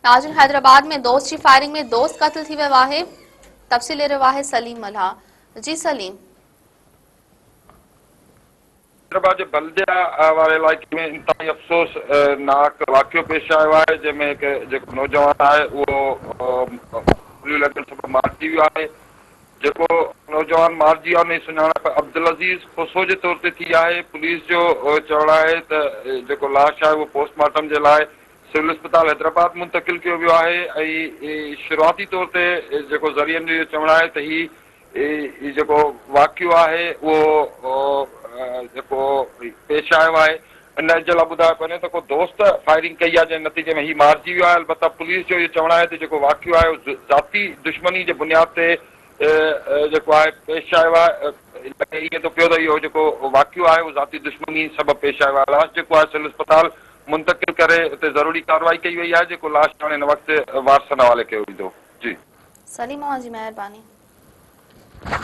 नाज़रीन, हैदराबाद में दोस्त की फायरिंग में दोस्त कत्ल थी वियो आहे। तफ़सील ले रहियो आहे सलीम मल्हा। जी सलीम। हैदराबाद जे बल्दिया वारे इलाइक़े में इंतहाई अफ़सोसनाक वाक़ियो पेश आयो आहे, जंहिंमें हिकु जेको नौजवान आहे उहो गोलियूं लॻण सबबि मारिजी वियो आहे। जेको नौजवान मारिजी वियो आहे उन जी सुञाणप अब्दुल अज़ीज़ खोसो जे तौर ते थी आहे। पुलिस जो चवणु आहे त जेको लाश आहे उहो पोस्टमार्टम जे लाइ सिविल अस्पताल हैदराबाद मुंतक़िल कयो वियो आहे ऐं शुरूआती तौर ते जेको ज़रियनि जो इहो चवणु आहे त हीउ जेको वाक़ियो आहे उहो जेको पेश आयो आहे इन जे लाइ ॿुधायो वञे त को दोस्त फायरिंग कई आहे जंहिं नतीजे में हीउ मारिजी वियो आहे। अलबत्ता पुलिस जो इहो चवणु आहे त जेको वाक़ियो आहे उहो ज़ाती दुश्मनी जे बुनियाद ते जेको आहे पेश आयो आहे। ईअं थो पियो त इहो जेको वाक़ियो आहे उहो ज़ाती दुश्मनी सबबि पेश आयो आहे। लाश जेको आहे सिविल अस्पताल मुंतक़िल करे उते ज़रूरी कार्रवाई कई वई आहे। जेको लाश हाणे हिन वक़्तु वारसनि हवाले कयो वेंदो। जी सलीम जी महिरबानी।